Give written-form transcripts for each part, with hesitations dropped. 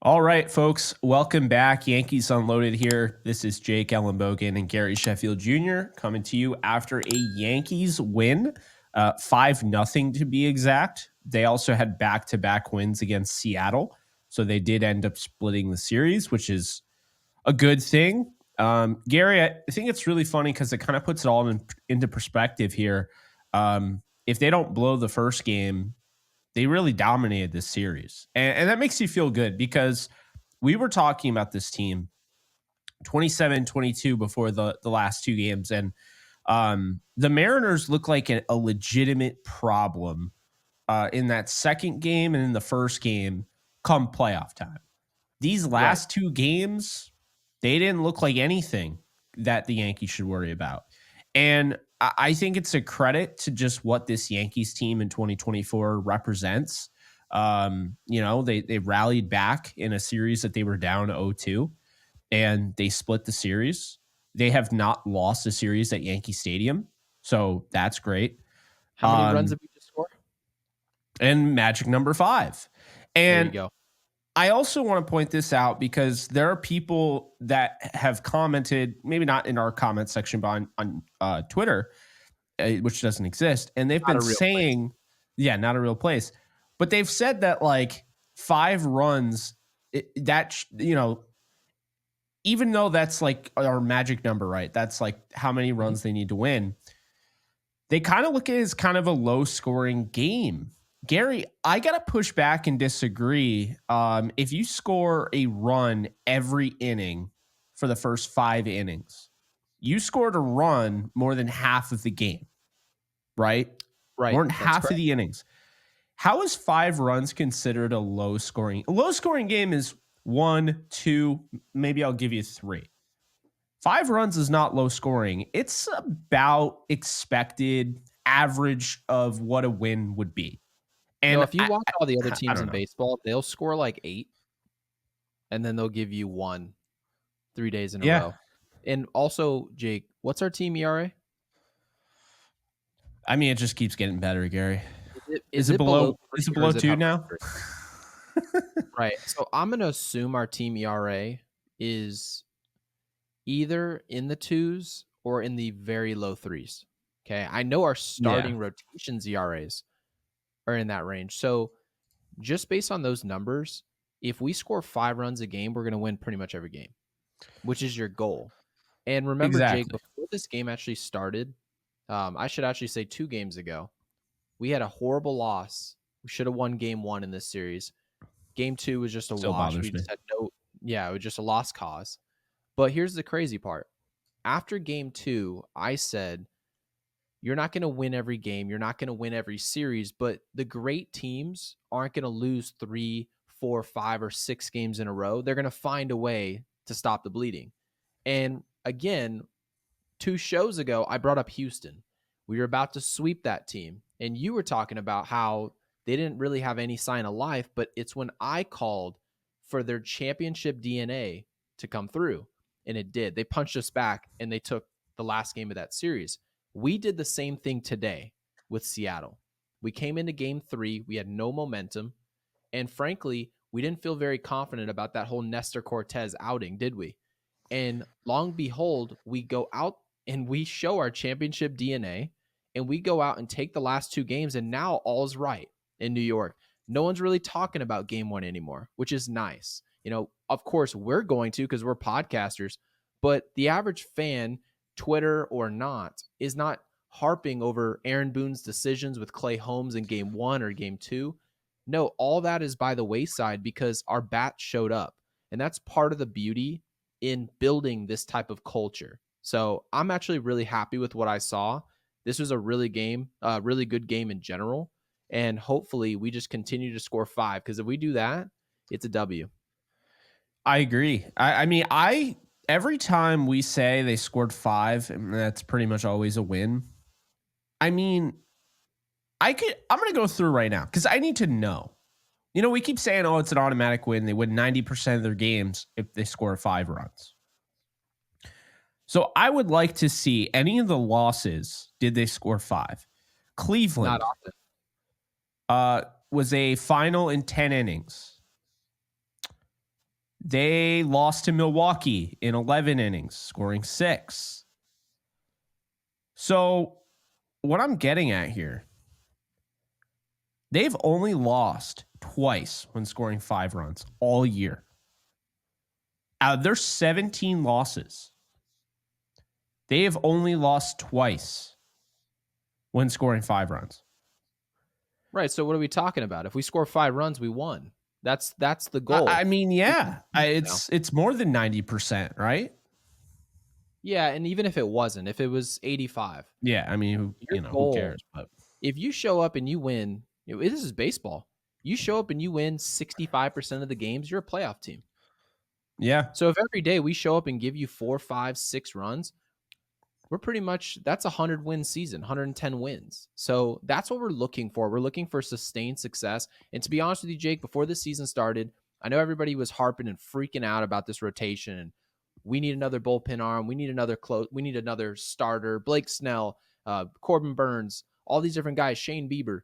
All right, folks, welcome back. Yankees Unloaded here. This is Jake Ellenbogen and Gary Sheffield Jr. coming to you after a Yankees win, 5-0 to be exact. They also had back-to-back wins against Seattle, so they did end up splitting the series, which is a good thing. Gary, I think it's really funny because it kind of puts it all into perspective here. If they don't blow the first game, they really dominated this series. And that makes you feel good because we were talking about this team 27-22 before the last two games. And the Mariners look like a legitimate problem in that second game and in the first game come playoff time. These last two games, they didn't look like anything that the Yankees should worry about. And I think it's a credit to just what this Yankees team in 2024 represents. They rallied back in a series that they were down 0-2, and they split the series. They have not lost a series at Yankee Stadium, so that's great. How many runs did we just score? And magic number 5. And there you go. I also want to point this out because there are people that have commented, maybe not in our comment section, but on Twitter, which doesn't exist. And they've been saying, not a real place. But they've said that like 5 runs, even though that's like our magic number, right? That's like how many runs they need to win. They kind of look at it as kind of a low scoring game. Gary, I got to push back and disagree. If you score a run every inning for the first 5 innings, you scored a run more than half of the game, right? Right. More than half of the innings. How is 5 runs considered a low scoring? A low scoring game is 1, 2, maybe I'll give you 3. 5 runs is not low scoring. It's about expected average of what a win would be. And if you watch all the other teams in baseball, they'll score like 8, and then they'll give you 1 3 days in a row. And also, Jake, what's our team ERA? I mean, it just keeps getting better, Gary. Is it below 2 now? Right. So I'm going to assume our team ERA is either in the 2s or in the very low 3s. Okay. I know our starting rotations ERAs are in that range. So just based on those numbers, if we score 5 runs a game, we're going to win pretty much every game, which is your goal. And remember, Jake, before this game actually started, I should actually say 2 games ago, we had a horrible loss. We should have won game 1 in this series. Game 2 was just a wash. We just had it was just a lost cause. But here's the crazy part. After game 2, I said, you're not going to win every game. You're not going to win every series, but the great teams aren't going to lose 3, 4, 5, or 6 games in a row. They're going to find a way to stop the bleeding. And again, 2 shows ago, I brought up Houston. We were about to sweep that team. And you were talking about how they didn't really have any sign of life, but it's when I called for their championship DNA to come through. And it did. They punched us back and they took the last game of that series. We did the same thing today with Seattle. We came into game 3. We had no momentum. And frankly, we didn't feel very confident about that whole Nestor Cortez outing, did we? And long behold, we go out and we show our championship DNA and we go out and take the last 2 games. And now all's right in New York. No one's really talking about game 1 anymore, which is nice. Of course, we're going to because we're podcasters, but the average fan, Twitter or not, is not harping over Aaron Boone's decisions with Clay Holmes in game 1 or game 2. No, all that is by the wayside because our bats showed up. And that's part of the beauty in building this type of culture. So I'm actually really happy with what I saw. This was a really good game in general. And hopefully we just continue to score 5 because if we do that, it's a W. I agree. I mean, every time we say they scored 5, and that's pretty much always a win. I mean, I'm going to go through right now because I need to know. We keep saying, oh, it's an automatic win. They win 90% of their games if they score 5 runs. So I would like to see any of the losses. Did they score 5? Cleveland. Not often. Was a final in 10 innings. They lost to Milwaukee in 11 innings, scoring 6. So, what I'm getting at here, they've only lost twice when scoring 5 runs all year. Out of their 17 losses, they have only lost twice when scoring 5 runs. Right. So what are we talking about? If we score 5 runs, we won. That's the goal. I mean, yeah, it's more than 90%, right? Yeah, and even if it wasn't, if it was 85, Yeah, I mean, your who goal, cares? But if you show up and you win, this is baseball. You show up and you win 65% of the games, you're a playoff team. yeah, So if every day we show up and give you 4, 5, 6 runs, we're pretty much, that's a 100-win season, 110 wins. So that's what we're looking for. We're looking for sustained success. And to be honest with you, Jake, before the season started, I know everybody was harping and freaking out about this rotation. And we need another bullpen arm. We need another we need another starter. Blake Snell, Corbin Burns, all these different guys, Shane Bieber.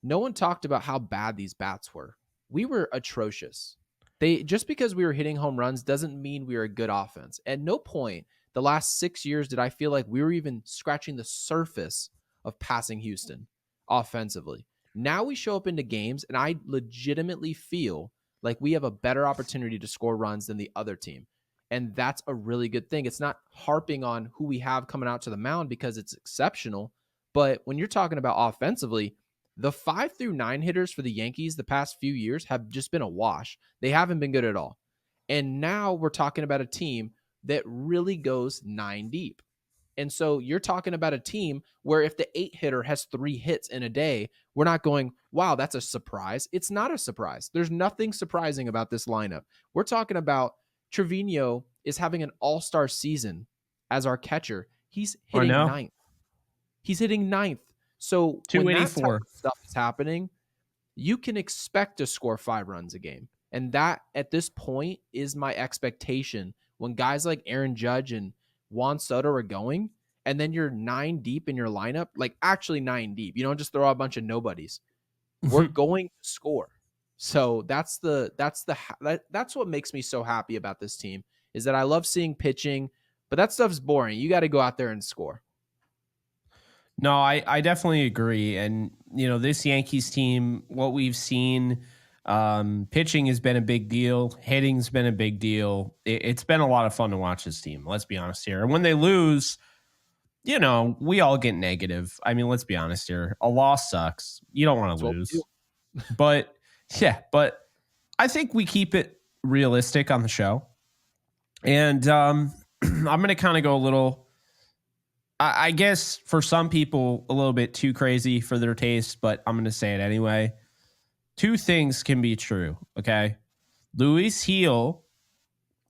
No one talked about how bad these bats were. We were atrocious. Just because we were hitting home runs doesn't mean we were a good offense. At no point the last 6 years did I feel like we were even scratching the surface of passing Houston offensively. Now we show up into games and I legitimately feel like we have a better opportunity to score runs than the other team. And that's a really good thing. It's not harping on who we have coming out to the mound because it's exceptional. But when you're talking about offensively, the 5 through 9 hitters for the Yankees the past few years have just been a wash. They haven't been good at all. And now we're talking about a team that really goes 9 deep. And so you're talking about a team where if the 8 hitter has 3 hits in a day, we're not going, wow, that's a surprise. It's not a surprise. There's nothing surprising about this lineup. We're talking about Trevino is having an all-star season as our catcher. He's hitting ninth. He's hitting ninth. So when that type 284. of stuff is happening, you can expect to score 5 runs a game. And that, at this point, is my expectation. When guys like Aaron Judge and Juan Soto are going, and then you're 9 deep in your lineup, like actually 9 deep. You don't just throw out a bunch of nobodies. We're going to score. So that's what makes me so happy about this team, is that I love seeing pitching, but that stuff's boring. You got to go out there and score. No, I definitely agree. And, this Yankees team, what we've seen, pitching has been a big deal. Hitting's been a big deal. It's been a lot of fun to watch this team. Let's be honest here. And when they lose, we all get negative. I mean, let's be honest here. A loss sucks. You don't want to lose. But I think we keep it realistic on the show. And I'm going to kind of go a little, I guess for some people, a little bit too crazy for their taste, but I'm going to say it anyway. 2 things can be true, okay? Luis Gil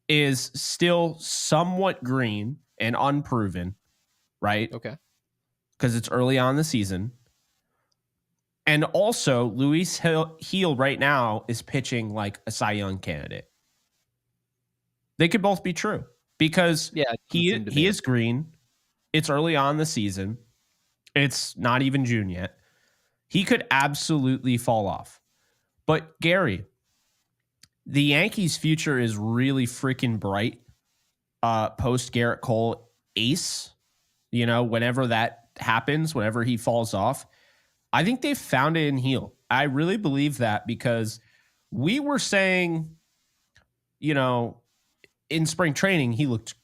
is still somewhat green and unproven, right? Okay. Because it's early on in the season. And also, Luis Gil right now is pitching like a Cy Young candidate. They could both be true because he is green. It's early on in the season. It's not even June yet. He could absolutely fall off. But Gary, the Yankees' future is really freaking bright. Post Garrett Cole ace, whenever that happens, whenever he falls off, I think they've found it in Gil. I really believe that because we were saying, in spring training, he looked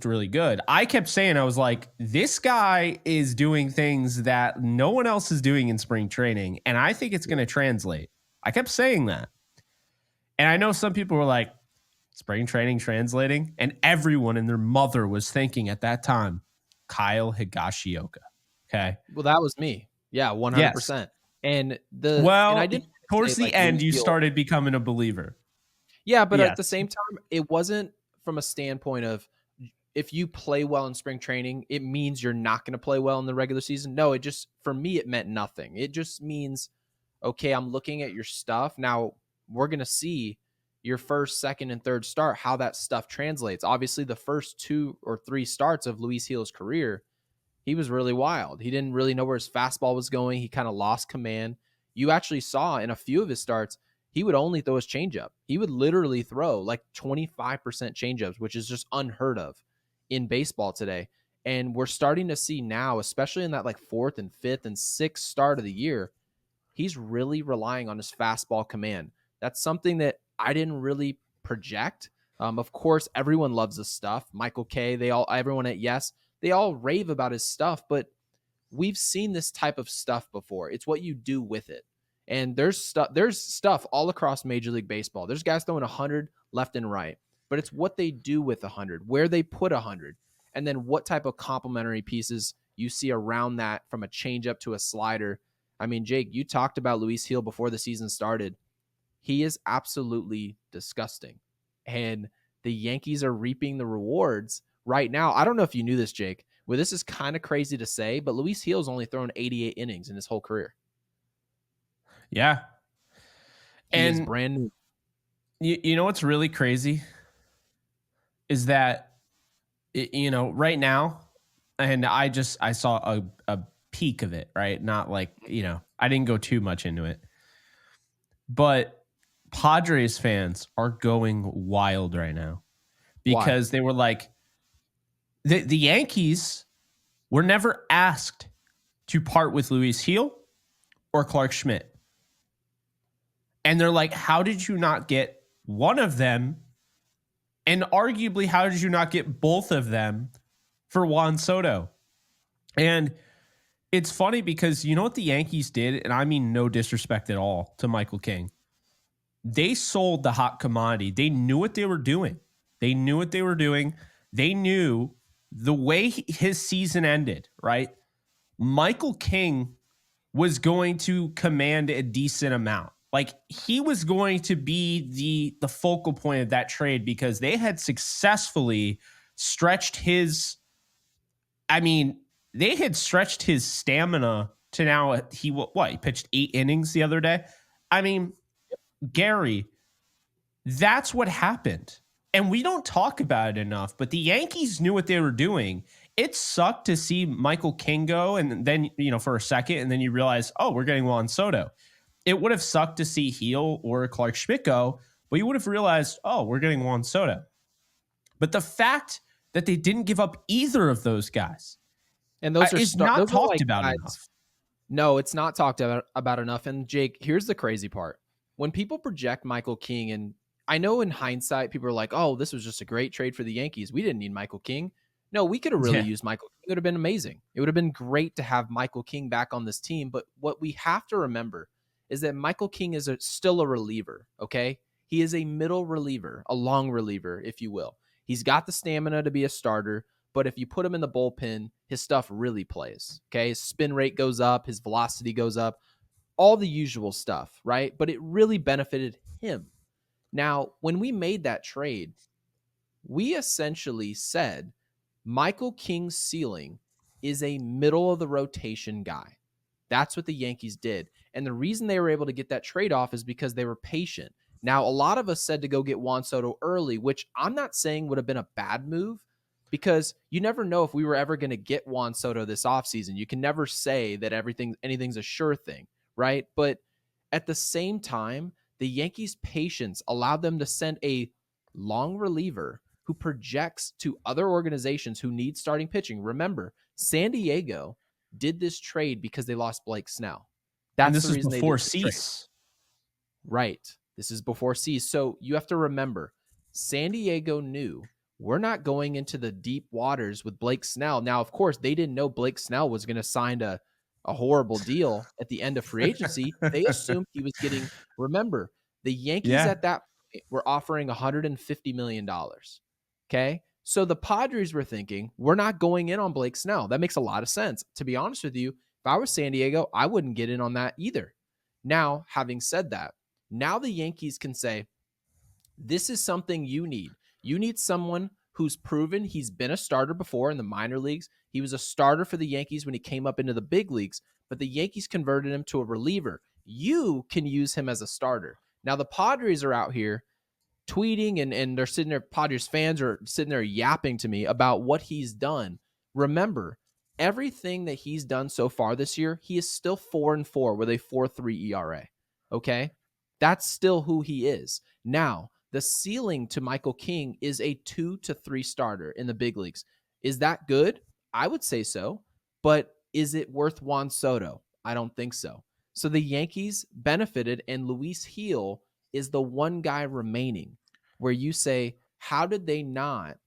really good. I kept saying, I was like, this guy is doing things that no one else is doing in spring training. And I think it's going to translate. I kept saying that. And I know some people were like, spring training translating. And everyone and their mother was thinking at that time, Kyle Higashioka. Okay. Well, that was me. Yeah, 100%. Yes. And I didn't towards the end, you started becoming a believer. Yeah, but at the same time, it wasn't from a standpoint of, if you play well in spring training, it means you're not going to play well in the regular season. No, for me, it meant nothing. It just means, okay, I'm looking at your stuff. Now we're going to see your first, second, and third start, how that stuff translates. Obviously, the first 2 or 3 starts of Luis Gil's career, he was really wild. He didn't really know where his fastball was going. He kind of lost command. You actually saw in a few of his starts, he would only throw his changeup. He would literally throw like 25% changeups, which is just unheard of in baseball today. And we're starting to see now, especially in that like fourth and fifth and sixth start of the year, he's really relying on his fastball command. That's something that I didn't really project. Of course, everyone loves his stuff. Michael K, everyone at Yes, they all rave about his stuff, but we've seen this type of stuff before. It's what you do with it. And there's stuff all across Major League Baseball. There's guys throwing 100 left and right, but it's what they do with 100, where they put 100, and then what type of complementary pieces you see around that, from a changeup to a slider. I mean, Jake, you talked about Luis Gil before the season started. He is absolutely disgusting. And the Yankees are reaping the rewards right now. I don't know if you knew this, Jake. Well, this is kind of crazy to say, but Luis Gil's only thrown 88 innings in his whole career. Yeah. He is And brand new. you know what's really crazy is that, right now, and I saw a peak of it, right? Not like, I didn't go too much into it. But Padres fans are going wild right now because they were like, the Yankees were never asked to part with Luis Gil or Clark Schmidt. And they're like, how did you not get one of them? And arguably, how did you not get both of them for Juan Soto? And it's funny because you know what the Yankees did? And I mean no disrespect at all to Michael King. They sold the hot commodity. They knew what they were doing. They knew the way his season ended, right? Michael King was going to command a decent amount. Like, he was going to be the focal point of that trade because they had successfully stretched his stamina to now he pitched 8 innings the other day. I mean, Gary, that's what happened. And we don't talk about it enough, but the Yankees knew what they were doing. It sucked to see Michael King go, and then, for a second, and then you realize, oh, we're getting Juan Soto. It would have sucked to see Gil or Clark Schmidt go, but you would have realized, oh, we're getting Juan Soto. But the fact that they didn't give up either of those guys, and those is not talked about enough. No, it's not talked about enough. And Jake, here's the crazy part. When people project Michael King, and I know in hindsight, people are like, oh, this was just a great trade for the Yankees. We didn't need Michael King. No, we could have really used Michael King. It would have been amazing. It would have been great to have Michael King back on this team. But what we have to remember is that Michael King is still a reliever, okay? He is a middle reliever, a long reliever, if you will. He's got the stamina to be a starter, but if you put him in the bullpen, his stuff really plays, okay? His spin rate goes up, his velocity goes up, all the usual stuff, right? But it really benefited him. Now, when we made that trade, we essentially said Michael King's ceiling is a middle of the rotation guy. That's what the Yankees did. And the reason they were able to get that trade off is because they were patient. Now, a lot of us said to go get Juan Soto early, which I'm not saying would have been a bad move, because you never know if we were ever going to get Juan Soto this offseason. You can never say that anything's a sure thing, right? But at the same time, the Yankees' patience allowed them to send a long reliever who projects to other organizations who need starting pitching. Remember, San Diego did this trade because they lost Blake Snell. That's the reason they did this trade. Right. This is before Cease. So you have to remember, San Diego knew we're not going into the deep waters with Blake Snell. Now, of course, they didn't know Blake Snell was going to sign a horrible deal at the end of free agency. They assumed he was getting, remember, the Yankees at that point were offering $150 million. Okay. So the Padres were thinking, we're not going in on Blake Snell. That makes a lot of sense. To be honest with you, if I was San Diego, I wouldn't get in on that either. Now, having said that, now the Yankees can say, this is something you need. You need someone who's proven he's been a starter before in the minor leagues. He was a starter for the Yankees when he came up into the big leagues, but the Yankees converted him to a reliever. You can use him as a starter. Now, the Padres are out here tweeting and they're sitting there, Padres fans are sitting there yapping to me about what he's done. Remember, everything that he's done so far this year, he is still 4-4 with a 4.3 ERA. Okay? That's still who he is. Now, the ceiling to Michael King is a 2 to 3 starter in the big leagues. Is that good? I would say so. But is it worth Juan Soto? I don't think so. So the Yankees benefited, and Luis Gil is the one guy remaining where you say, how did they not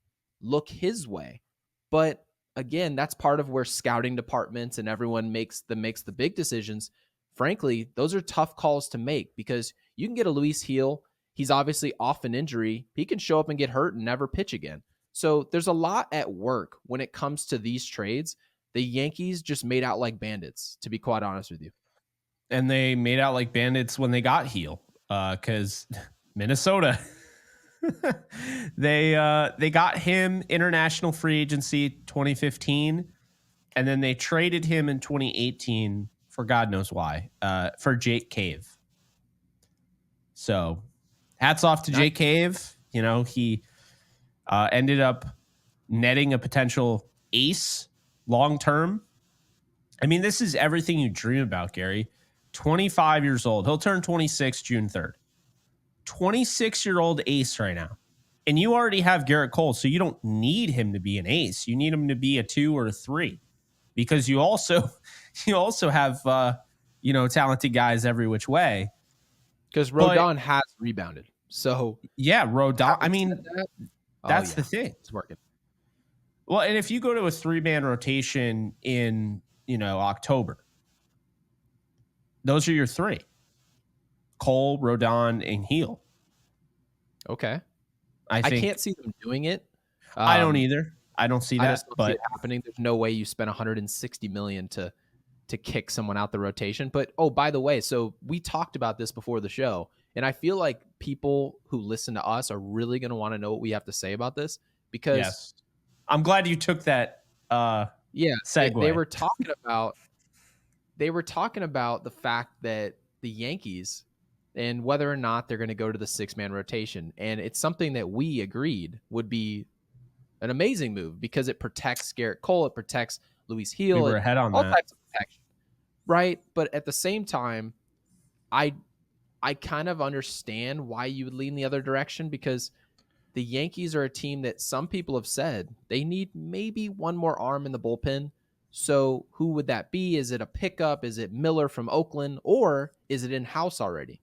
look his way? But again, that's part of where scouting departments and everyone makes the big decisions. Frankly, those are tough calls to make because you can get a Luis Gil. He's obviously off an injury. He can show up and get hurt and never pitch again. So there's a lot at work when it comes to these trades. The Yankees just made out like bandits, to be quite honest with you. And they made out like bandits when they got Gil, because Minnesota, they got him international free agency 2015, and then they traded him in 2018 for God knows why, for Jake Cave. So hats off to Jake Cave. You know, he ended up netting a potential ace long term. I mean, this is everything you dream about, Gary. 25 years old. He'll turn 26 June 3rd. 26-year-old ace right now. And you already have Garrett Cole, so you don't need him to be an ace. You need him to be a 2 or a 3 because you also have talented guys every which way. Because Rodon has rebounded. So yeah, Rodon. I mean, that's the thing. It's working. Well, and if you go to a 3-man rotation in, October, those are your 3. Cole, Rodon, and Gil. Okay. I can't see them doing it. I don't either. I don't see that. I just don't see it happening. There's no way you spend $160 million to kick someone out the rotation. But by the way, so we talked about this before the show, and I feel like people who listen to us are really going to want to know what we have to say about this because yes. I'm glad you took that segue. They were talking about the fact that the Yankees and whether or not they're going to go to the 6-man rotation. And it's something that we agreed would be an amazing move because it protects Garrett Cole. It protects Luis Gil. We were ahead on all that. Types of protection. Right. But at the same time, I kind of understand why you would lean the other direction because the Yankees are a team that some people have said they need maybe one more arm in the bullpen. So who would that be? Is it a pickup? Is it Miller from Oakland? Or is it in-house already?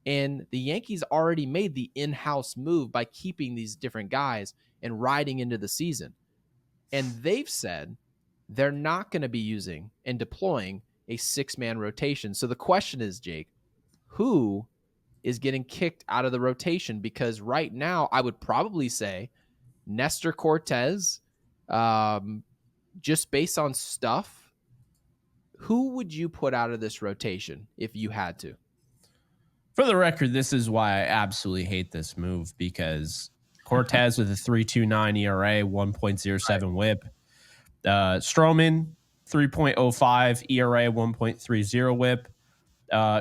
And the Yankees already made the in-house move by keeping these different guys and riding into the season. And they've said they're not going to be using and deploying a 6-man rotation. So the question is, Jake, who is getting kicked out of the rotation? Because right now I would probably say Nestor Cortez, just based on stuff. Who would you put out of this rotation if you had to? For the record, this is why I absolutely hate this move because Cortez with a 3.29 ERA, 1.07 whip. Stroman, 3.05 ERA, 1.30 whip.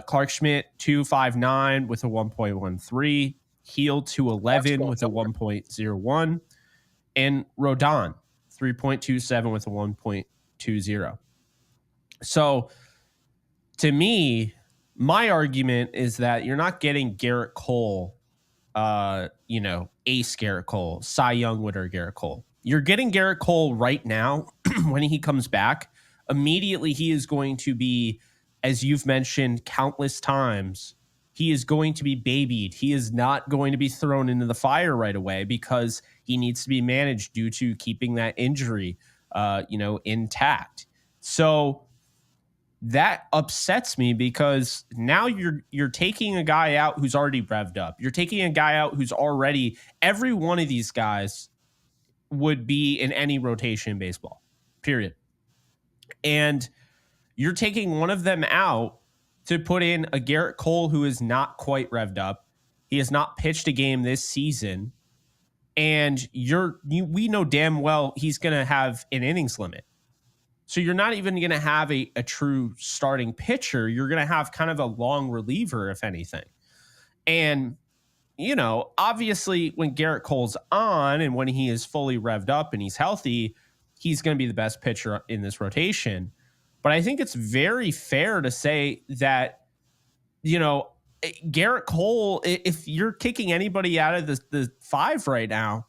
Clark Schmidt, 2.59 with a 1.13. Gil, 2.11 with a 1.01. And Rodon, 3.27 with a 1.20. So, to me, my argument is that you're not getting Garrett Cole, ace Garrett Cole, Cy Young winner Garrett Cole. You're getting Garrett Cole right now when he comes back. Immediately, he is going to be, as you've mentioned countless times, he is going to be babied. He is not going to be thrown into the fire right away because he needs to be managed due to keeping that injury, intact. So that upsets me because now you're taking a guy out who's already revved up. You're taking a guy out who's already, every one of these guys would be in any rotation in baseball, period. And you're taking one of them out to put in a Garrett Cole who is not quite revved up. He has not pitched a game this season. And we know damn well he's going to have an innings limit. So you're not even going to have a true starting pitcher. You're going to have kind of a long reliever, if anything. And, obviously when Garrett Cole's on and when he is fully revved up and he's healthy, he's going to be the best pitcher in this rotation. But I think it's very fair to say that, Garrett Cole, if you're kicking anybody out of the five right now,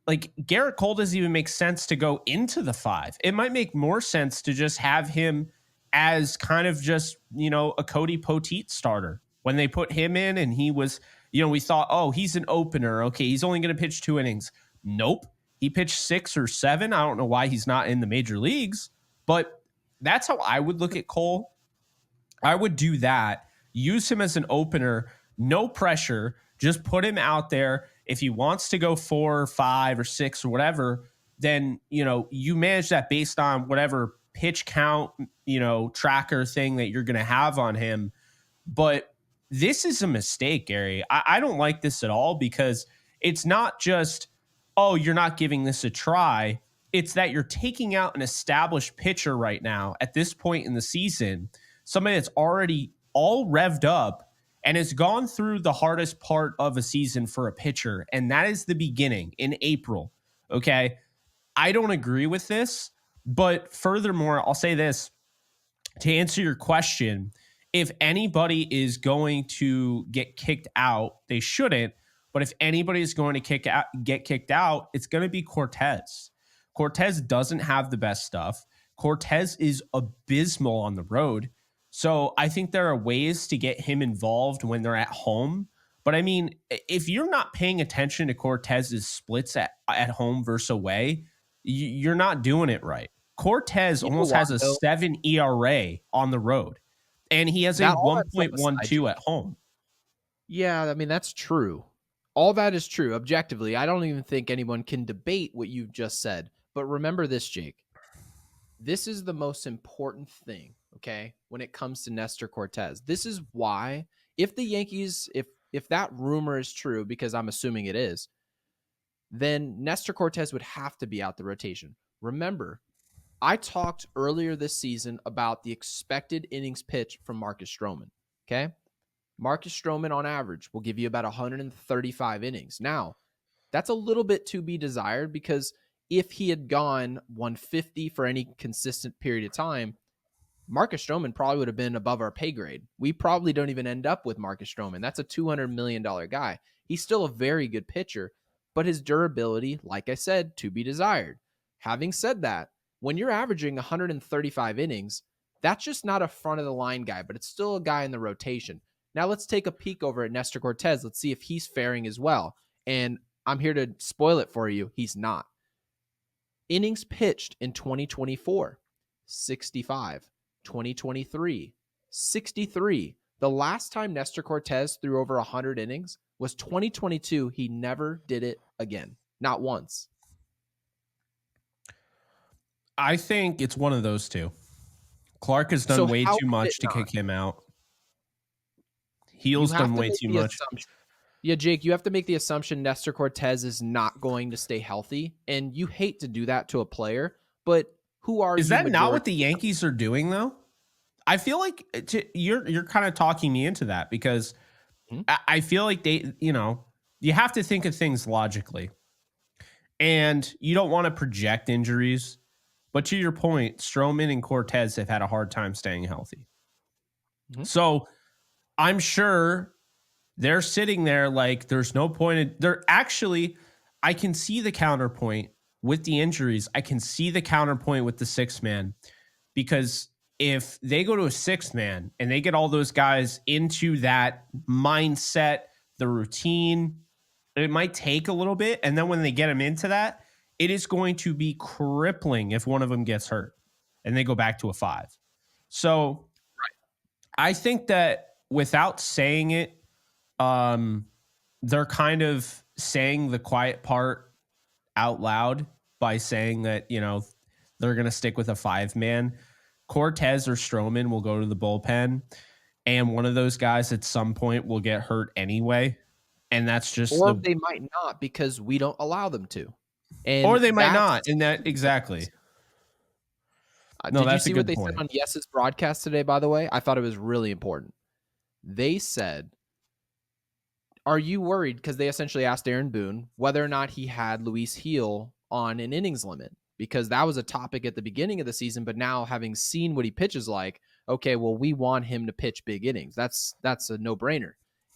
like Garrett Cole doesn't even make sense to go into the five. It might make more sense to just have him as kind of just, a Cody Poteet starter. When they put him in and he was, we thought, oh, he's an opener. Okay, he's only going to pitch 2 innings. Nope. He pitched 6 or 7. I don't know why he's not in the major leagues, but that's how I would look at Cole. I would do that. Use him as an opener, no pressure. Just put him out there. If he wants to go 4 or 5 or 6 or whatever, then you manage that based on whatever pitch count, tracker thing that you're going to have on him. But this is a mistake, Gary. I don't like this at all, because it's not just, oh, you're not giving this a try. It's that you're taking out an established pitcher right now at this point in the season, somebody that's already all revved up and has gone through the hardest part of a season for a pitcher, and that is the beginning in April. Okay. I don't agree with this, but furthermore, I'll say this to answer your question. If anybody is going to get kicked out, they shouldn't. But if anybody is going to get kicked out, it's going to be Cortez. Cortez doesn't have the best stuff. Cortez is abysmal on the road. So I think there are ways to get him involved when they're at home. But I mean, if you're not paying attention to Cortez's splits at home versus away, you're not doing it right. Cortez almost has a 7 ERA on the road, and he has a 1.12 at home. Yeah, I mean, that's true. All that is true. Objectively, I don't even think anyone can debate what you've just said. But remember this, Jake. This is the most important thing, okay, when it comes to Nestor Cortez. This is why, if the Yankees, if that rumor is true, because I'm assuming it is, then Nestor Cortez would have to be out the rotation. Remember, I talked earlier this season about the expected innings pitched from Marcus Stroman, okay? Marcus Stroman, on average, will give you about 135 innings. Now, that's a little bit to be desired, because if he had gone 150 for any consistent period of time, Marcus Stroman probably would have been above our pay grade. We probably don't even end up with Marcus Stroman. That's a $200 million guy. He's still a very good pitcher, but his durability, like I said, to be desired. Having said that, when you're averaging 135 innings, that's just not a front of the line guy, but it's still a guy in the rotation. Now let's take a peek over at Nestor Cortez. Let's see if he's faring as well. And I'm here to spoil it for you. He's not. Innings pitched in 2024, 65. 2023, 63. The last time Nestor Cortez threw over 100 innings was 2022. He never did it again. Not once. I think it's one of those two. Clark has done way too much to kick him out. Heel's done way too much. Yeah, Jake, you have to make the assumption Nestor Cortez is not going to stay healthy, and you hate to do that to a player, but who are you? Is that not what the Yankees are doing, though? I feel like you're kind of talking me into that, because I feel like you have to think of things logically, and you don't want to project injuries. But to your point, Stroman and Cortez have had a hard time staying healthy. Mm-hmm. So I'm sure they're sitting there like there's no point. I can see the counterpoint with the injuries. I can see the counterpoint with the 6-man, because if they go to a 6-man and they get all those guys into that mindset, the routine, it might take a little bit. And then when they get them into that, it is going to be crippling if one of them gets hurt and they go back to a 5. So I think that without saying it, they're kind of saying the quiet part out loud by saying that, they're going to stick with a 5-man. Cortez or Stroman will go to the bullpen, and one of those guys at some point will get hurt anyway. And that's just, or they might not, because we don't allow them to. Or they might not. And that exactly. Did you see what they said on Yes's broadcast today, by the way? I thought it was really important. They said, are you worried? Because they essentially asked Aaron Boone whether or not he had Luis Heel on an innings limit, because that was a topic at the beginning of the season. But now, having seen what he pitches like, okay, well, we want him to pitch big innings. That's a no-brainer.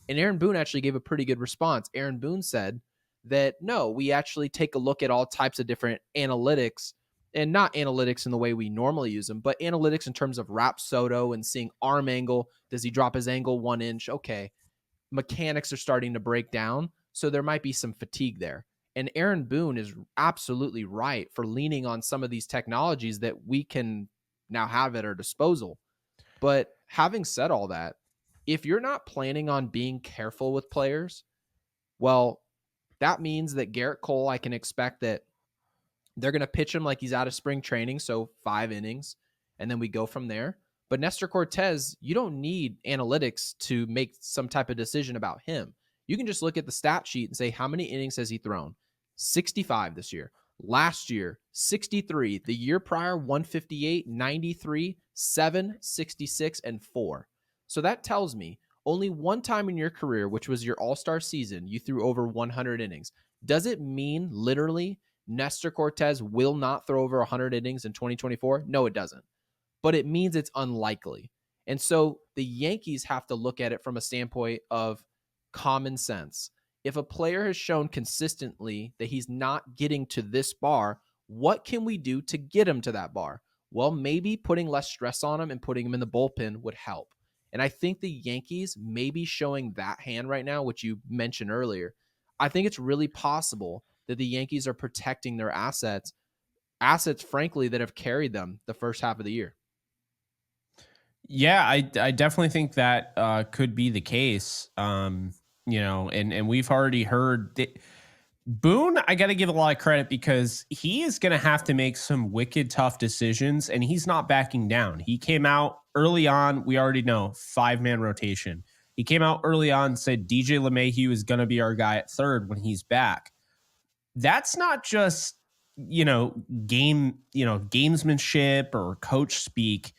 And Aaron Boone actually gave a pretty good response. Aaron Boone said that no, we actually take a look at all types of different analytics, and not analytics in the way we normally use them, but analytics in terms of Rapsodo and seeing arm angle. Does he drop his angle 1 inch? Okay, mechanics are starting to break down, so there might be some fatigue there. And Aaron Boone is absolutely right for leaning on some of these technologies that we can now have at our disposal. But having said all that, if you're not planning on being careful with players, well, that means that Garrett Cole, I can expect that they're going to pitch him like he's out of spring training, so 5 innings, and then we go from there. But Nestor Cortez, you don't need analytics to make some type of decision about him. You can just look at the stat sheet and say, how many innings has he thrown? 65 this year. Last year, 63. The year prior, 158, 93, 7, 66, and 4. So that tells me only one time in your career, which was your all-star season, you threw over 100 innings. Does it mean literally Nestor Cortez will not throw over 100 innings in 2024? No, it doesn't. But it means it's unlikely. And so the Yankees have to look at it from a standpoint of common sense. If a player has shown consistently that he's not getting to this bar, what can we do to get him to that bar? Well, maybe putting less stress on him and putting him in the bullpen would help. And I think the Yankees may be showing that hand right now, which you mentioned earlier. I think it's really possible that the Yankees are protecting their assets, frankly, that have carried them the first half of the year. Yeah, I definitely think that could be the case. And we've already heard that Boone, I got to give a lot of credit because he is going to have to make some wicked tough decisions, and he's not backing down. He came out early on. We already know 5-man rotation. He came out early on and said DJ LeMahieu is going to be our guy at third when he's back. That's not just, gamesmanship or coach speak.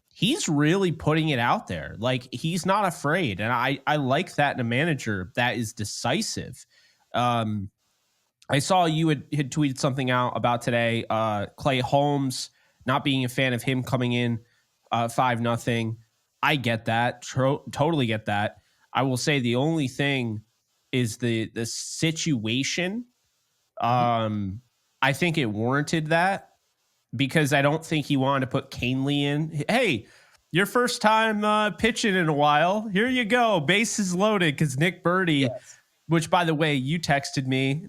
He's really putting it out there. Like, he's not afraid. And I like that in a manager that is decisive. I saw you had tweeted something out about today. Clay Holmes, not being a fan of him coming in 5-0. I get that. Totally get that. I will say the only thing is the situation. I think it warranted that because I don't think he wanted to put Canely in. Hey, your first time pitching in a while. Here you go. Bases loaded because Nick Birdie, Yes. which, by the way, you texted me.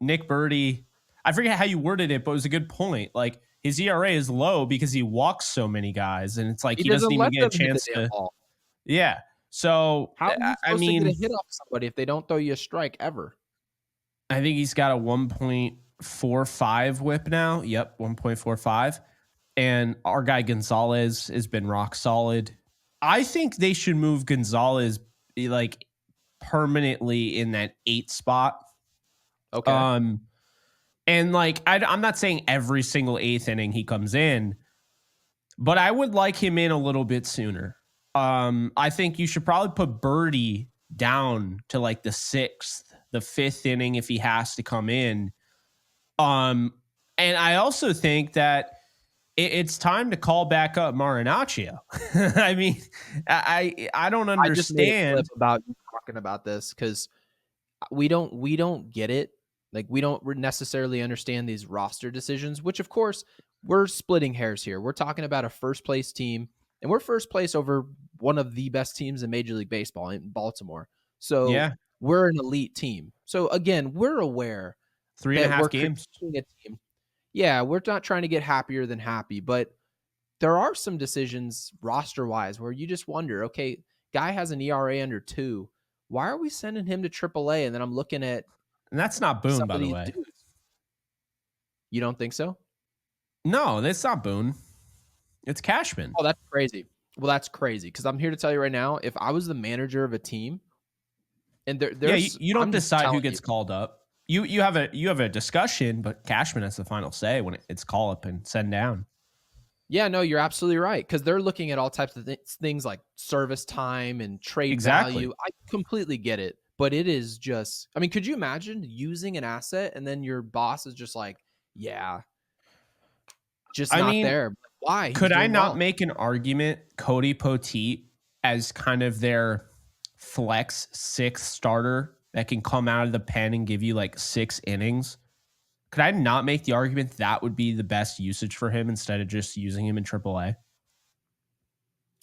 Nick Birdie, I forget how you worded it, but it was a good point. Like, his ERA is low because he walks so many guys, and it's like He he doesn't doesn't even let get a them hit the chance damn to. ball. Yeah. So, How are you I supposed to get mean, a hit off somebody if they don't throw you a strike ever? I think he's got a 1.45 whip now. Yep, 1.45. And our guy Gonzalez has been rock solid. I think they should move Gonzalez like permanently in that 8 spot. Okay. And like I'm not saying every single 8th inning he comes in, but I would like him in a little bit sooner. I think you should probably put Birdie down to like the 6th, the 5th inning if he has to come in. And I also think that it's time to call back up Marinaccio. I mean, I don't I just made a clip understand. about you talking about this because we don't get it. Like, we don't necessarily understand these roster decisions, which of course we're splitting hairs here. We're talking about a first place team, and we're first place over one of the best teams in Major League Baseball in Baltimore. So Yeah, we're an elite team. So again, we're aware three and a that we're half games. critiquing a team. Yeah, we're not trying to get happier than happy, but there are some decisions roster wise where you just wonder, okay, guy has an ERA under 2. Why are we sending him to AAA? And then I'm looking at And that's not some Boone, by of the these way. dudes. You don't think so? No, that's not Boone. It's Cashman. Oh, that's crazy. Well, that's crazy because I'm here to tell you right now, if I was the manager of a team, and Yeah, you don't I'm just decide who telling you, gets called up. You have a discussion, but Cashman has the final say when it's call up and send down. yeah, no, you're absolutely right because they're looking at all types of things like service time and trade Exactly. value. I completely get it, but it is just, I mean, could you imagine using an asset and then your boss is just like, yeah, just I not mean, there. Why? He's could I doing not well. make an argument Cody Poteet as kind of their flex sixth starter that can come out of the pen and give you like 6 innings? Could I not make the argument that would be the best usage for him instead of just using him in AAA?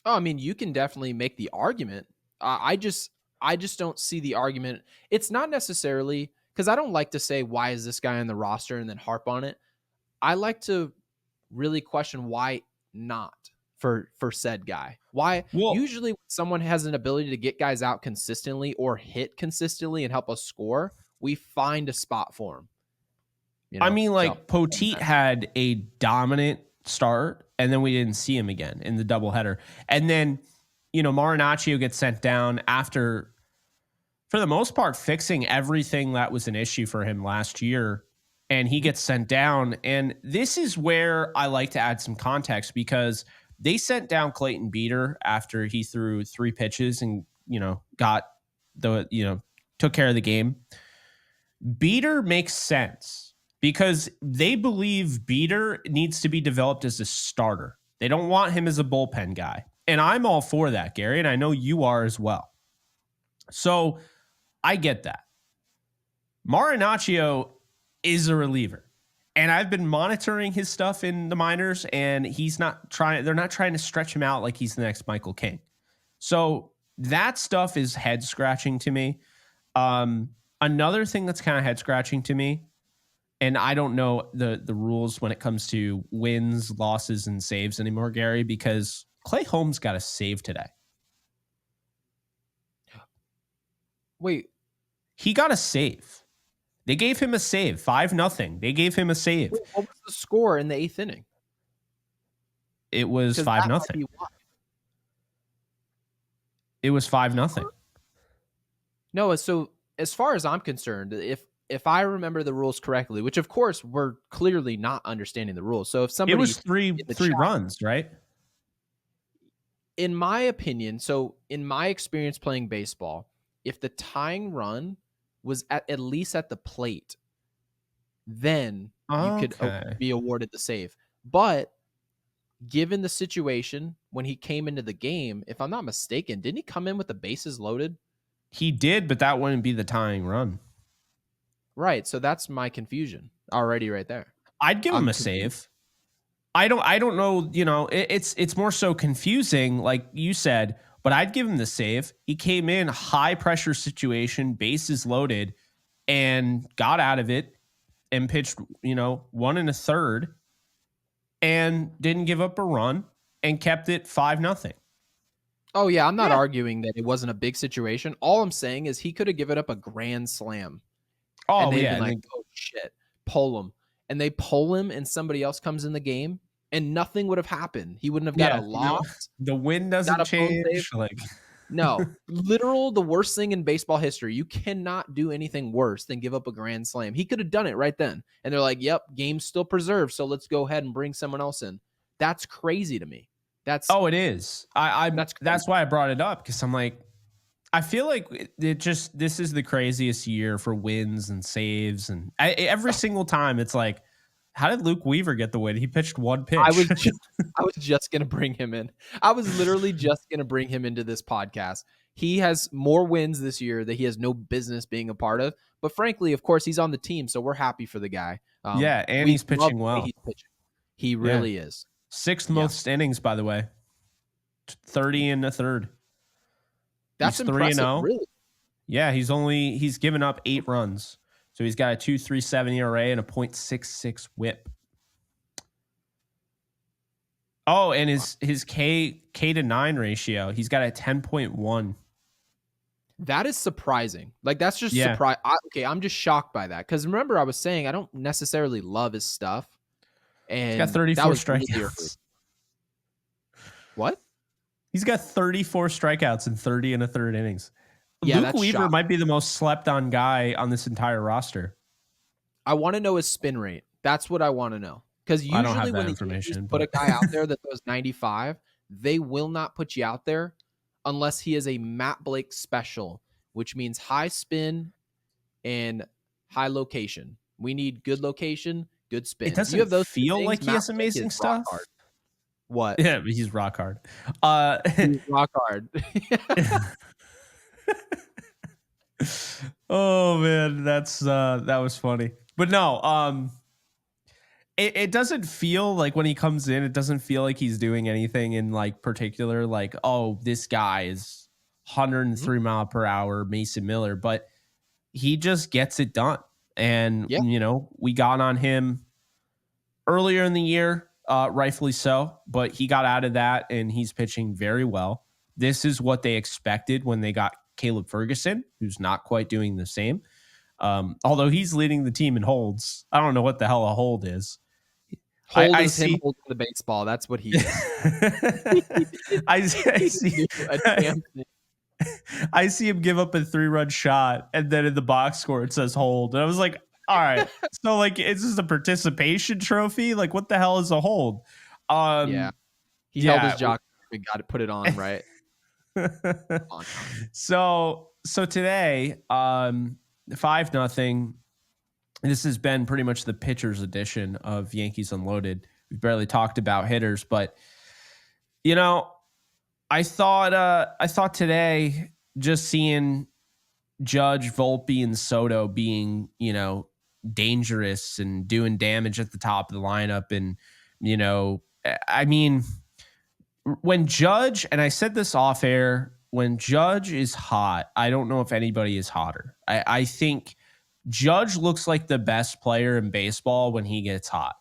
Oh, I mean, you can definitely make the argument. I just don't see the argument. It's not necessarily because I don't like to say why is this guy on the roster and then harp on it. I like to really question why not for said guy. Why Well, usually when someone has an ability to get guys out consistently or hit consistently and help us score, we find a spot for him. You I know, mean, so like Poteet had a dominant start, and then we didn't see him again in the doubleheader. And then, Marinaccio gets sent down after, for the most part, fixing everything that was an issue for him last year. And he gets sent down. And this is where I like to add some context because they sent down Clayton Beeter after he threw 3 pitches and, got took care of the game. Beeter makes sense because they believe Beeter needs to be developed as a starter. They don't want him as a bullpen guy. And I'm all for that, Gary, and I know you are as well. So I get that. Marinaccio is a reliever. And I've been monitoring his stuff in the minors, and they're not trying to stretch him out like he's the next Michael King. So that stuff is head scratching to me. Another thing that's kind of head scratching to me, and I don't know the rules when it comes to wins, losses, and saves anymore, Gary, because Clay Holmes got a save today. wait, He got a save. They gave him a save, 5-0. They gave him a save. what was the score in the 8th inning? It was Because 5-0. that might be why. It was 5-0. No, so as far as I'm concerned, if I remember the rules correctly, which of course we're clearly not understanding the rules. So if somebody It was three in the three chat, runs, right? in my opinion, so in my experience playing baseball, if the tying run was at least at the plate, then you could Okay. be awarded the save. But given the situation when he came into the game, if I'm not mistaken, didn't he come in with the bases loaded? He did, but that wouldn't be the tying run. Right. So that's my confusion already right there. I'd give him a Confused. save. I don't know, it's more so confusing, like you said, but I'd give him the save. He came in high pressure situation, bases loaded, and got out of it and pitched, 1 1/3 and didn't give up a run and kept it 5-0. Oh yeah, I'm not Yeah. arguing that it wasn't a big situation. All I'm saying is he could have given up a grand slam, and Oh they'd yeah, been and like, then "Oh shit, pull him," and they pull him, and somebody else comes in the game, and nothing would have happened. He wouldn't have got a yeah, loss, the wind got doesn't a blown save. change. Like, No, literal the worst thing in baseball history. You cannot do anything worse than give up a grand slam. He could have done it right then, and they're like, "Yep, game's still preserved, so let's go ahead and bring someone else in." That's crazy to me. That's oh, it is. I'm that's crazy. that's why I brought it up because I'm like, I feel like this is the craziest year for wins and saves, and every single time it's like, how did Luke Weaver get the win? He pitched 1 I was pitch. just, I was just gonna bring him in. I was literally just gonna bring him into this podcast. He has more wins this year that he has no business being a part of. But frankly, of course, he's on the team, so we're happy for the guy. Yeah, and We he's love pitching the way well. he's pitching. He Yeah, really is. 6th Yeah, most innings, by the way, 30 1/3. that's He's 3 impressive. 0. Really. Yeah, he's given up 8 runs, so he's got a 2.37 ERA and a .66 WHIP. Oh, and his K to 9 ratio, he's got a 10.1. That is surprising. Like that's just Yeah, surprise. Okay, I'm just shocked by that because remember I was saying I don't necessarily love his stuff, he's got and that 34 was really early. strikeouts. What? He's got 34 strikeouts in 30 1/3 innings. Yeah, Luke that's Weaver shocking. might be the most slept on guy on this entire roster. I want to know his spin rate. That's what I want to know. Because I don't have usually that when the Yankees information, put a but guy out there that throws 95, they will not put you out there unless he is a Matt Blake special, which means high spin and high location. We need good location, good It spins. You doesn't have those two feel like things, he Matt has Blake is amazing rock stuff. hard. What? Yeah, but he's rock hard. Uh, He's rock hard. oh man, that was funny. But no, it doesn't feel like when he comes in, it doesn't feel like he's doing anything in like particular, like, oh, this guy is Mhm. 103 mile per hour Mason Miller, but he just gets it done. And Yeah. we got on him earlier in the year, rightfully so, but he got out of that and he's pitching very well. This is what they expected when they got Caleb Ferguson, who's not quite doing the same. Although he's leading the team in holds. I don't know what the hell a hold is. Hold I is him see. holding the baseball. That's what he is. I He didn't see. do a damn thing. I see him give up a 3-run shot, and then in the box score it says hold, and I was like, all right, so like, it's just a participation trophy. Like, what the hell is a hold? Yeah. He held his Yeah. jock and got it, put it on right on time. So today, 5-0. This has been pretty much the pitchers edition of Yankees Unloaded. We've barely talked about hitters, but you know, I thought today, just seeing Judge, Volpe, and Soto being, dangerous and doing damage at the top of the lineup. And, I mean, when Judge, and I said this off air, when Judge is hot, I don't know if anybody is hotter. I think Judge looks like the best player in baseball when he gets hot.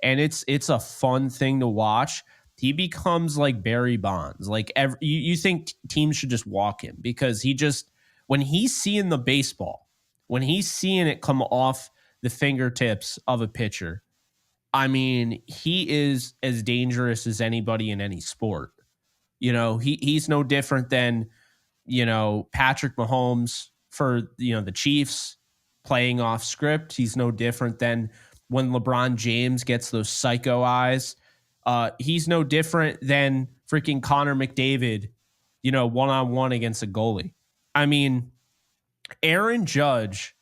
And it's a fun thing to watch. He becomes like Barry Bonds. Like, you think teams should just walk him because he just, when he's seeing the baseball, when he's seeing it come off the fingertips of a pitcher, I mean, he is as dangerous as anybody in any sport. He's no different than, Patrick Mahomes for, the Chiefs playing off script. He's no different than when LeBron James gets those psycho eyes. He's no different than freaking Connor McDavid, one-on-one against a goalie. I mean, Aaron Judge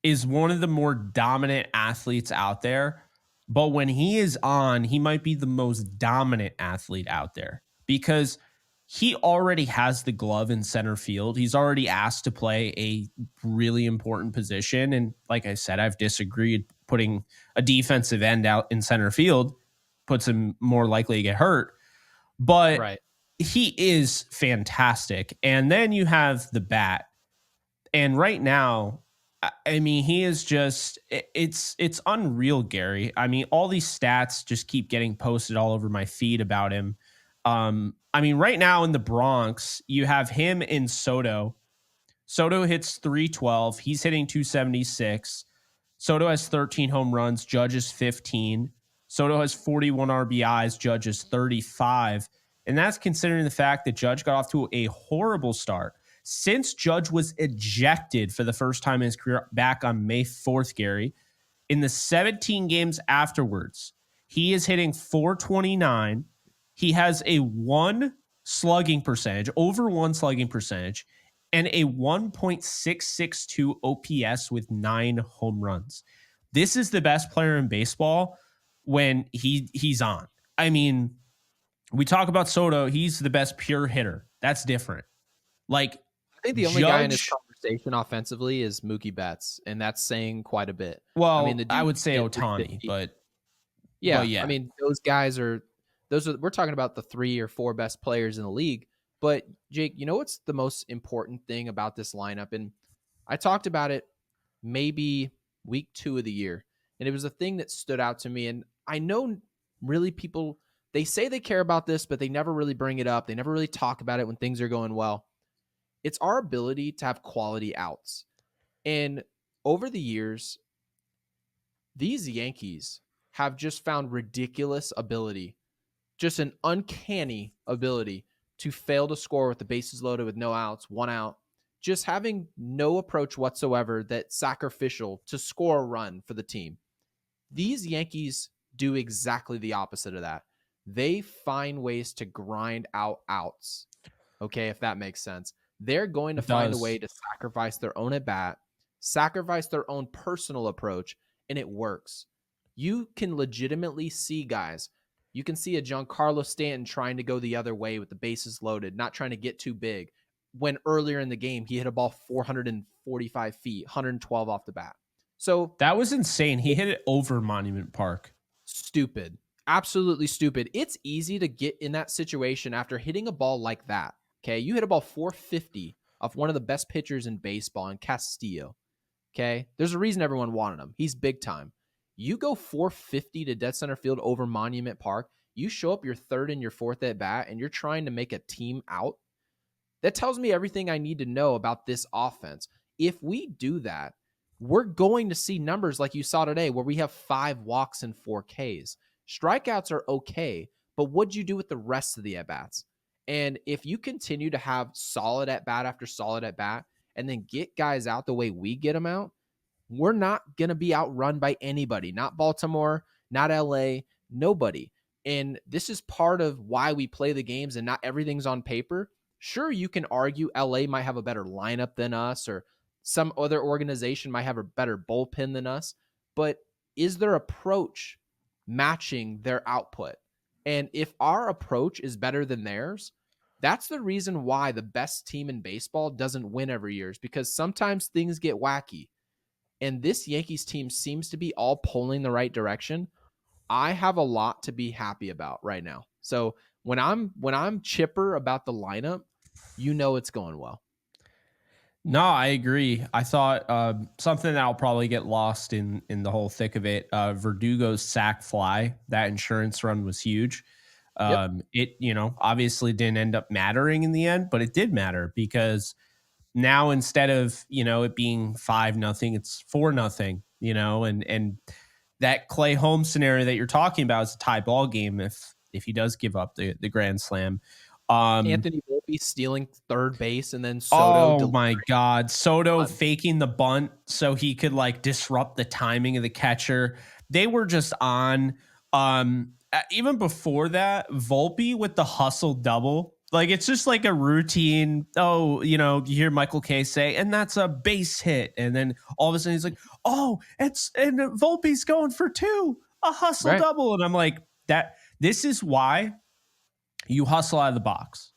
is one of the more dominant athletes out there. But when he is on, he might be the most dominant athlete out there because he already has the glove in center field. He's already asked to play a really important position. And like I said, I've disagreed. Putting a defensive end out in center field puts him more likely to get hurt. But Right. he is fantastic. And then you have the bat. And right now, I mean, he is just, it's unreal, Gary. I mean, all these stats just keep getting posted all over my feed about him. I mean, right now in the Bronx, you have him in Soto. Soto hits 312. He's hitting 276. Soto has 13 home runs. Judge is 15. Soto has 41 RBIs. Judge is 35. And that's considering the fact that Judge got off to a horrible start. Since Judge was ejected for the first time in his career back on May 4th, Gary, in the 17 games afterwards, he is hitting 429. He has a over one slugging percentage, and a 1.662 OPS with 9 home runs. This is the best player in baseball when he's on. I mean, we talk about Soto, he's the best pure hitter. That's different. Like, I think the only guy in his Judge, conversation offensively is Mookie Betts, and that's saying quite a bit. I mean, the well, I dude would say hit Ohtani, 350. but Yeah, I yeah. mean, those are we're talking about the 3 or 4 best players in the league. But Jake, you know what's the most important thing about this lineup? And I talked about it maybe week 2 of the year, and it was a thing that stood out to me. And I know really people, they say they care about this, but they never really bring it up. They never really talk about it when things are going well. It's our ability to have quality outs. And over the years, these Yankees have just found ridiculous ability, just an uncanny ability to fail to score with the bases loaded with no outs, 1 out, just having no approach whatsoever that's sacrificial to score a run for the team. These Yankees do exactly the opposite of that. They find ways to grind out outs. Okay, if that makes sense. They're going to It find a does. way to sacrifice their own at bat, sacrifice their own personal approach, and it works. You can legitimately see guys. You can see a Giancarlo Stanton trying to go the other way with the bases loaded, not trying to get too big. When earlier in the game, he hit a ball 445 feet, 112 off the bat. So That was insane. He hit it over Monument Park. stupid. Absolutely stupid. It's easy to get in that situation after hitting a ball like that. Okay. You hit a ball 450 off one of the best pitchers in baseball in Castillo. Okay. There's a reason everyone wanted him. He's big time. You go 450 to dead center field over Monument Park. You show up your third and your fourth at bat, and you're trying to make a team out. That tells me everything I need to know about this offense. If we do that, we're going to see numbers like you saw today where we have 5 walks and 4 Ks. Strikeouts are okay, but what'd you do with the rest of the at-bats? And if you continue to have solid at-bat after solid at-bat and then get guys out the way we get them out, we're not going to be outrun by anybody, not Baltimore, not LA, nobody. And this is part of why we play the games and not everything's on paper. Sure, you can argue LA might have a better lineup than us or some other organization might have a better bullpen than us, but is their approach matching their output? And if our approach is better than theirs, that's the reason why the best team in baseball doesn't win every year, is because sometimes things get wacky. And this Yankees team seems to be all pulling the right direction. I have a lot to be happy about right now. So when I'm chipper about the lineup, it's going well. No, I agree. I thought something that'll probably get lost in the whole thick of it. Verdugo's sack fly, that insurance run was huge. It obviously didn't end up mattering in the end, but it did matter because now instead of it being 5-0, it's 4-0. And that Clay Holmes scenario that you're talking about is a tie ball game if he does give up the grand slam. Anthony Volpe stealing third base and then Soto. Oh my God. Soto faking the bunt so he could disrupt the timing of the catcher. They were just on. Even before that, Volpe with the hustle double. It's just like a routine. Oh, you hear Michael K say, and that's a base hit. And then all of a sudden he's like, oh, and Volpe's going for 2, a hustle double. And I'm like, this is why you hustle out of the box,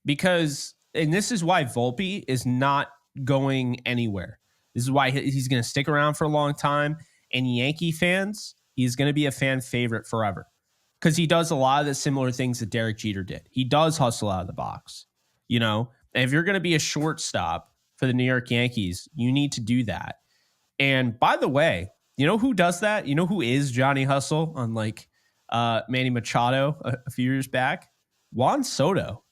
and this is why Volpe is not going anywhere. This is why he's going to stick around for a long time. And Yankee fans, he's going to be a fan favorite forever because he does a lot of the similar things that Derek Jeter did. He does hustle out of the box, and if you're going to be a shortstop for the New York Yankees, you need to do that. And by the way, who does that? Who is Johnny Hustle, unlike Manny Machado a few years back? Juan Soto.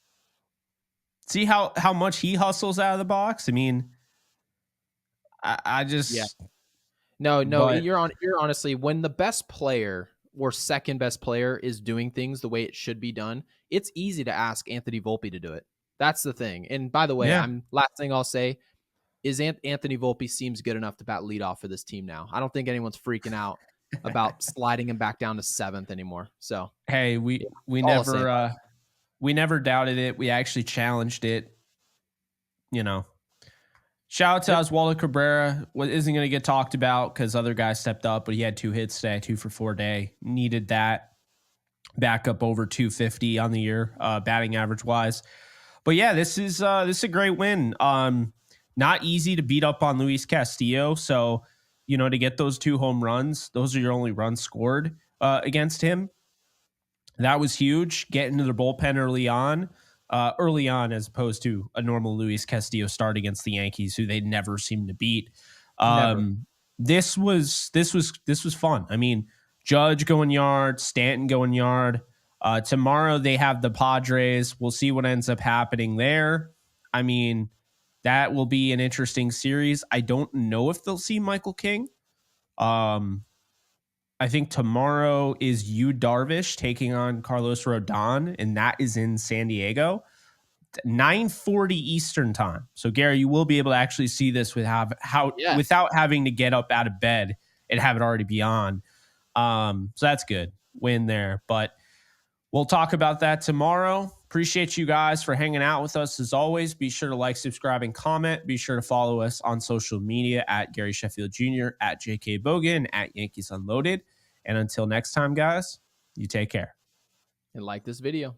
See how much he hustles out of the box? I mean, I just... Yeah. No, but you're honestly, when the best player or second best player is doing things the way it should be done, it's easy to ask Anthony Volpe to do it. That's the thing. And by the way, last thing I'll say is Anthony Volpe seems good enough to bat leadoff for this team now. I don't think anyone's freaking out about sliding him back down to 7th anymore. So hey, we never doubted it. We actually challenged it. Shout out to Oswaldo Cabrera. What isn't going to get talked about because other guys stepped up, but he had 2 hits today, 2 for 4 day. Needed that back up over 250 on the year, batting average wise. But yeah, this is a great win. Not easy to beat up on Luis Castillo. So, to get those 2 home runs, those are your only runs scored against him. That was huge. Getting to the bullpen early on, as opposed to a normal Luis Castillo start against the Yankees, who they never seem to beat. This was fun. I mean, Judge going yard, Stanton going yard. Tomorrow they have the Padres. We'll see what ends up happening there. I mean, that will be an interesting series. I don't know if they'll see Michael King. I think tomorrow is Yu Darvish taking on Carlos Rodon, and that is in San Diego, 9:40 Eastern time. So, Gary, you will be able to actually see this without having to get up out of bed and have it already be on. So that's good. Win there. But we'll talk about that tomorrow. Appreciate you guys for hanging out with us as always. Be sure to like, subscribe, and comment. Be sure to follow us on social media at Gary Sheffield Jr., at JK Bogan, at Yankees Unloaded. And until next time, guys, you take care. And like this video.